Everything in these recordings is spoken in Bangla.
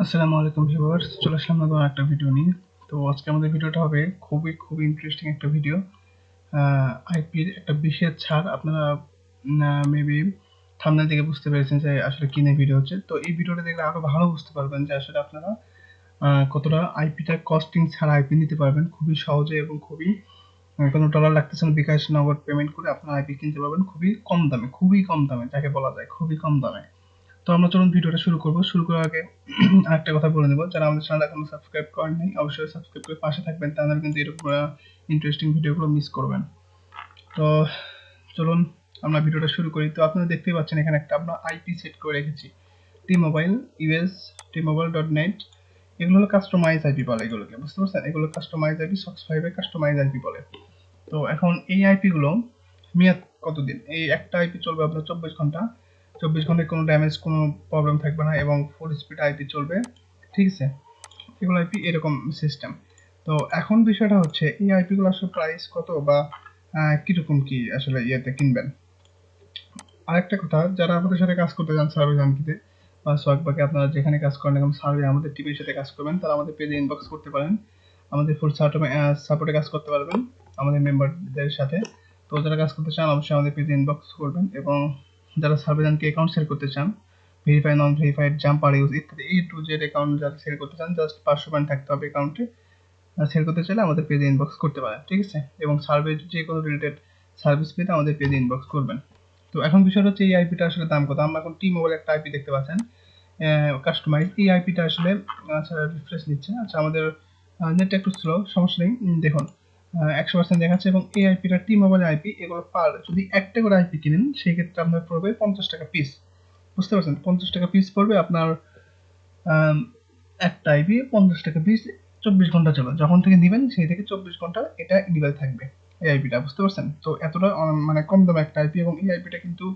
আসসালামু আলাইকুম ভিউয়ার্স, চলে আসলাম নতুন একটা ভিডিও নিয়ে। তো আজকে আমাদের ভিডিওটা হবে খুবই ইন্টারেস্টিং একটা ভিডিও। আইপির একটা বিশেষ ছাড় আপনারা মেবি থাম্বনেল থেকে বুঝতে পেরেছেন যে আসলে কি নিয়ে ভিডিও হচ্ছে। তো এই ভিডিওটা দেখলে আরো ভালো বুঝতে পারবেন যে আসলে আপনারা কতটা আইপিটা কস্টিং ছাড়া আইপি নিতে পারবেন খুবই সহজে এবং খুবই কোনো ডলার লাগতেছে না, বিকাশ নগদ পেমেন্ট করে আপনারা আইপি কিনতে পারবেন খুবই কম দামে যাকে বলা যায় খুবই কম দামে। তো আমরা চলুন ভিডিওটা শুরু করব। শুরু করার আগে আরেকটা কথা বলে নেব, যারা আমাদের চ্যানেল এখনো সাবস্ক্রাইব করেননি অবশ্যই সাবস্ক্রাইব করে পাশে থাকবেন, তাহলে কিন্তু এরকম ইন্টারেস্টিং ভিডিওগুলো মিস করবেন। তো চলুন আমরা ভিডিওটা শুরু করি। তো আপনারা দেখতেই পাচ্ছেন এখানে একটা আমরা আইপি সেট করে রেখেছি, টি মোবাইল ইউএস tmobile.net। এগুলো হলো কাস্টমাইজ আইপি বলে, এগুলোকে বুঝতে পারছেন, এগুলো কাস্টমাইজ আইপি, সক্স 5 এর কাস্টমাইজ আইপি বলে। তো এখন এই আইপি গুলো মেয়াদ কতদিন? এই একটা আইপি চলবে আপনার 24 ঘন্টা। 24 ঘন্টায় কোনো ড্যামেজ, কোনো প্রবলেম থাকবে না এবং ফুল স্পিড আইপি চলবে, ঠিক আছে? এগুলো আইপি এরকম সিস্টেম। তো এখন বিষয়টা হচ্ছে এই আইপি গুলো আসলে প্রাইস কত বা কিরকম কি আসলে ইয়েতে কিনবেন। আরেকটা কথা, যারা আমাদের সাথে কাজ করতে চান সার্ভে জানকিতে বা সোয়াগবাকে, আপনারা যেখানে কাজ করেন এখন সার্ভে আমাদের টিমের সাথে কাজ করবেন, তারা আমাদের পেজে ইনবক্স করতে পারেন, আমাদের ফুল সাপোর্টে কাজ করতে পারবেন আমাদের মেম্বারদের সাথে। তো যারা কাজ করতে চান অবশ্যই আমাদের পেজে ইনবক্স করবেন, এবং যারা সার্ভে জানকি অ্যাকাউন্ট সেল করতে চান, ভেরিফাই নন ভেরিফাইড জাম্পার ইউজ ইত্যাদি A to Z অ্যাকাউন্ট যারা সেল করতে চান, জাস্ট 500 পয়েন্ট থাকতে হবে অ্যাকাউন্টে। সেল করতে চাইলে আমাদের পেজে ইনবক্স করতে পারেন, ঠিক আছে? এবং সার্ভে যে কোনো রিলেটেড সার্ভিস পেতে আমাদের পেজে ইনবক্স করবেন। তো এখন বিষয়টা হচ্ছে এই আইপিটা আসলে দাম কত। আমরা এখন টি মোবাইল একটা আইপি দেখতে পাচ্ছেন কাস্টমাইজ, এই আইপিটা আসলে আচ্ছা রিফ্রেশ নিচ্ছে। আচ্ছা আমাদের নেটটা একটু স্লো, সমস্যা নেই। দেখুন 100% দেখাচ্ছে, এবং এই আইপিটা টি মোবাইল আইপি, এগুলো পার যদি একটা করে আইপি কিনেন সেই ক্ষেত্রে আপনার পড়বে 50 টাকা পিস, বুঝতে পারছেন? 50 টাকা পিস পড়বে আপনার একটা আইপি 50 টাকা পিস। 24 ঘন্টা চলে, যখন থেকে নিবেন সেই থেকে 24 ঘন্টা এটা ইনেবল থাকবে এই আইপিটা, বুঝতে পারছেন? তো এতটা মানে কম দামে একটা আইপি, এবং এই আইপিটা কিন্তু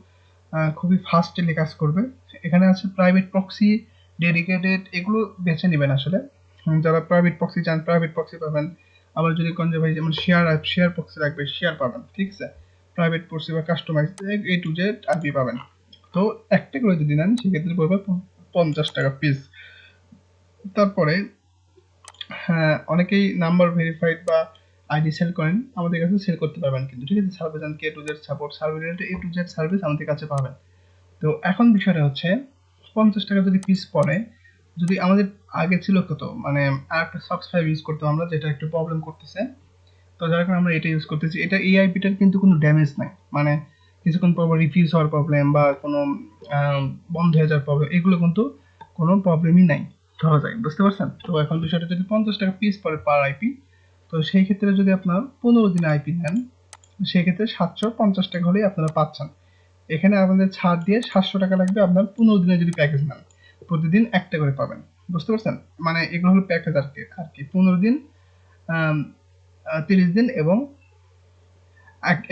খুবই ফাস্টলি কাজ করবে। এখানে আছে প্রাইভেট প্রক্সি, ডেডিকেটেড, এগুলো বেছে নেবেন আসলে। যারা প্রাইভেট প্রক্সি চান প্রাইভেট প্রক্সি পাবেন, আবার যদি কোন যে ভাই যেমন শেয়ার প্রক্সি লাগবে শেয়ার পাবেন, ঠিক আছে? প্রাইভেট প্রক্সি বা customise A to Z IP পাবেন। তো একটা করে যদি নেন সেক্ষেত্রে পড়বে 50 টাকা পিস। তারপরে হ্যাঁ, অনেকেই নাম্বার ভেরিফাইড বা আইডি সেল করেন, আমাদের কাছে সেল করতে পারবেন কিন্তু, ঠিক আছে? Service and A to Z support, service related A to Z service আমাদের কাছে পাবেন। তো এখন বিষয়টা হচ্ছে 50 টাকা যদি পিস পড়ে, যদি আমাদের আগে ছিল কত, মানে আরেকটা সক্স 5 ইউজ করতাম আমরা, যেটা একটু প্রবলেম করতেছে, তো যার কারণে আমরা এটা ইউজ করতেছি। এটা এই আইপিটার কিন্তু কোনো ড্যামেজ নাই, মানে কিছুক্ষণ পর রিফিউজ হওয়ার প্রবলেম বা কোনো বন্ধ হয়ে যাওয়ার প্রবলেম, এগুলো কিন্তু কোনো প্রবলেমই নাই ধরা যায়, বুঝতে পারছেন? তো এখন বিষয়টা যদি 50 টাকা পিস পড়ে পার আইপি, তো সেই ক্ষেত্রে যদি আপনার 15 দিন আইপি নেন সেই ক্ষেত্রে 750 টাকা হলেই আপনারা পাচ্ছেন। এখানে আমাদের ছাড় দিয়ে 700 টাকা লাগবে আপনার 15 দিনের যদি প্যাকেজ নেন, প্রতিদিন একটা করে পাবেন, বুঝতে পারছেন? মানে এগুলো হলো প্যাকেজ আর কি 15 দিন, 30 দিন এবং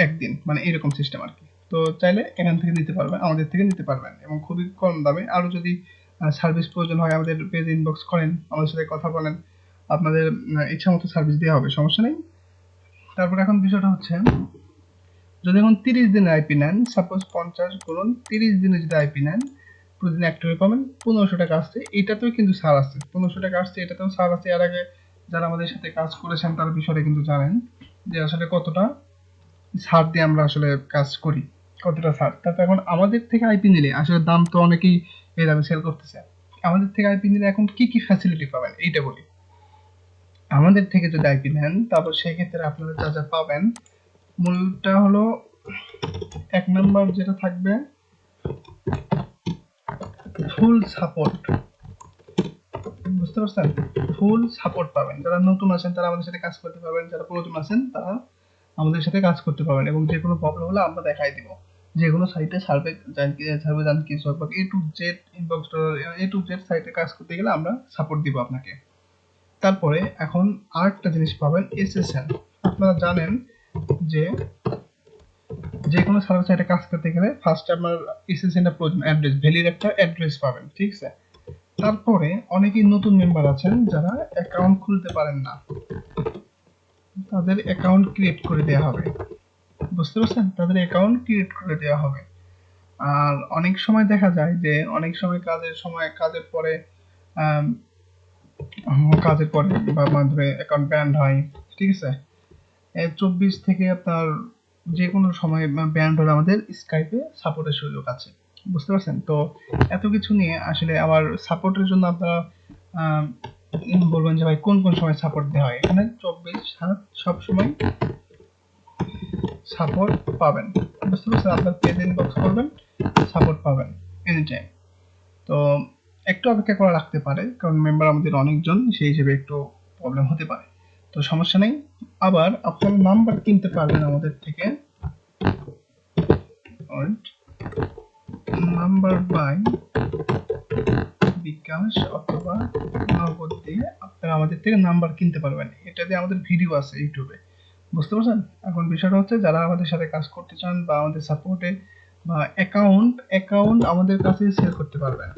একদিন, মানে এরকম সিস্টেম আর কি। তো চাইলে এখান থেকে নিতে পারবেন, আমাদের থেকে নিতে পারবেন, এবং খুবই কম দামে। আরো যদি সার্ভিস প্রয়োজন হয় আমাদের পেজ ইনবক্স করেন, আমাদের সাথে কথা বলেন, আপনাদের ইচ্ছা মতো সার্ভিস দেওয়া হবে, সমস্যা নেই। তারপর এখন বিষয়টা হচ্ছে, যদি এখন 30 দিনের আইপি নেন, সাপোজ 50 গুণন 30 দিনে যদি আইপি নেন, প্রতিদিন একটা করে পাবেন, 1500 টাকা আসছে। এটাতেও কিন্তু ছাড় আছে, 1500 টাকা আসছে, এটাতেও ছাড় আছে। এর আগে যারা আমাদের সাথে কাজ করেছেন তার বিষয়টা কিন্তু জানেন যে আসলে কতটা ছাড় দিয়ে আমরা আসলে কাজ করি, কতটা ছাড়। তারপর এখন আমাদের থেকে আইপি নিলে আসলে দাম তো অনেকেই এই দামে সেল করতেছে। আমাদের থেকে আইপি নিলে এখন কি কি ফ্যাসিলিটি পাবেন এইটা বলি। আমাদের থেকে যদি আইপি নেন তারপর সেই ক্ষেত্রে আপনারা যা যা পাবেন, মূলটা হলো 1 নম্বর যেটা থাকবে ফুল সাপোর্ট, বুঝতে পারছেন? ফুল সাপোর্ট পাবেন। যারা নতুন আছেন তারা আমাদের সাথে কাজ করতে পারবেন, যারা পুরাতন আছেন তারা আমাদের সাথে কাজ করতে পারবেন, এবং যে কোনো প্রবলেম হলে আমরা দেখাই দিব। যে কোনো সাইটে সার্ভে জানকি সব A to Z inbox, A to Z সাইটে কাজ করতে গেলে আমরা সাপোর্ট দিব আপনাকে। তারপরে এখন আরেকটা জিনিস পাবেন, SSN। আপনারা জানেন যে যে কোনো সার্ভিস সাইটে কাজ করতে গেলে ফার্স্ট আপনার SSN এর প্রয়োজন, অ্যাড্রেস, ভ্যালিড একটা অ্যাড্রেস পাবেন, ঠিক আছে? তারপরে অনেকেই নতুন মেম্বার আছেন যারা অ্যাকাউন্ট খুলতে পারেন না, তাদের অ্যাকাউন্ট ক্রিয়েট করে দেওয়া হবে, বুঝতে পারছেন? তাদের অ্যাকাউন্ট ক্রিয়েট করে দেওয়া হবে। আর অনেক সময় দেখা যায় যে অনেক সময় কাজের পরে কাজের পরে বা মাধ্যমে অ্যাকাউন্ট ব্যান্ড হয়, ঠিক আছে। 24 থেকে আপনার যে কোনো সময় ব্যান্ড হলে আমাদের স্কাইপে সাপোর্টের সুযোগ আছে, বুঝতে পারছেন? তো এত কিছু নিয়ে আসলে আবার সাপোর্টের জন্য আপনারা বলবেন যে ভাই কোন কোন সময় সাপোর্ট দেওয়া হয়। এখানে 24/7 সব সময় সাপোর্ট পাবেন, বুঝতে পারছেন? আপনার পেজ ইনবক্স করবেন, সাপোর্ট পাবেন এনি টাইম। তো একটু অপেক্ষা করা রাখতে পারে, কারণ মেম্বার আমাদের অনেকজন, সেই হিসেবে একটু প্রবলেম হতে পারে। তো সমস্যা নেই। আবার আপনারা নাম্বার কিনতে পারবেন আমাদের থেকে, নাম্বার বাই বিকাশ অথবা নগদ দিয়ে আপনারা আমাদের থেকে নাম্বার কিনতে পারবেন। এটা দিয়ে আমাদের ভিডিও আছে ইউটিউবে, বুঝতে পারছেন? এখন বিষয়টা হচ্ছে যারা আমাদের সাথে কাজ করতে চান বা আমাদের সাপোর্টে বা অ্যাকাউন্ট আমাদের কাছে সেল করতে পারবেন।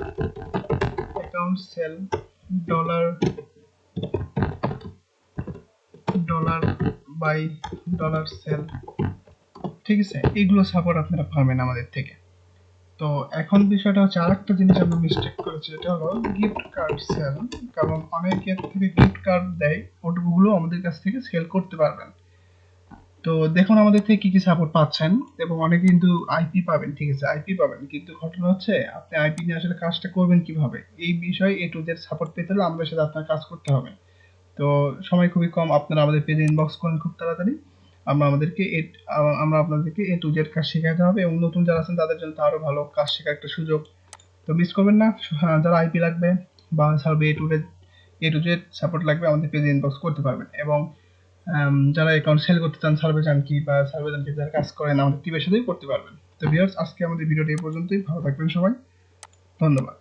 Account sell, dollar buy dollar sell, ঠিক আছে, এইগুলো সাপোর্ট আপনারা পাবেন আমাদের থেকে। তো এখন বিষয়টা হচ্ছে আরেকটা জিনিস আমরা মিস্টেক করেছি, এটা হলো গিফট কার্ড সেল। কারণ অনেকের থেকে গিফট কার্ড দেয়, ওগুলো আমাদের কাছ থেকে সেল করতে পারবেন। তো দেখুন আমাদের থেকে কি কি সাপোর্ট পাচ্ছেন, এবং অনেকে কিন্তু আইপি পাবেন, ঠিক আছে, আইপি পাবেন, কিন্তু ঘটনা হচ্ছে আপনি আইপি নিয়ে আসলে কাজটা করবেন কিভাবে, এই বিষয়ে এ টু জেড সাপোর্ট পেতে হলে আমাদের সাথে আপনার কাজ করতে হবে। তো সময় খুবই কম, আপনারা আমাদের পেজে ইনবক্স করেন খুব তাড়াতাড়ি, আমরা আপনাদেরকে এ টু জেড কাজ শেখাতে হবে, এবং নতুন যারা আছেন তাদের জন্য আরো ভালো কাজ শেখার একটা সুযোগ। তো মিস করবেন না। যারা আইপি লাগবে বা survey A to Z support লাগবে, আমাদের পেজে ইনবক্স করতে পারবেন। এবং যারা অ্যাকাউন্ট সেল করতে চান, সার্ভে চান কি বা সার্ভে চান কি, যারা কাজ করেন আমাদের টিমের সাথেই করতে পারবেন। তো ভিউয়ার্স, আজকে আমাদের ভিডিওটি এই পর্যন্তই। ভালো থাকবেন সবাই, ধন্যবাদ।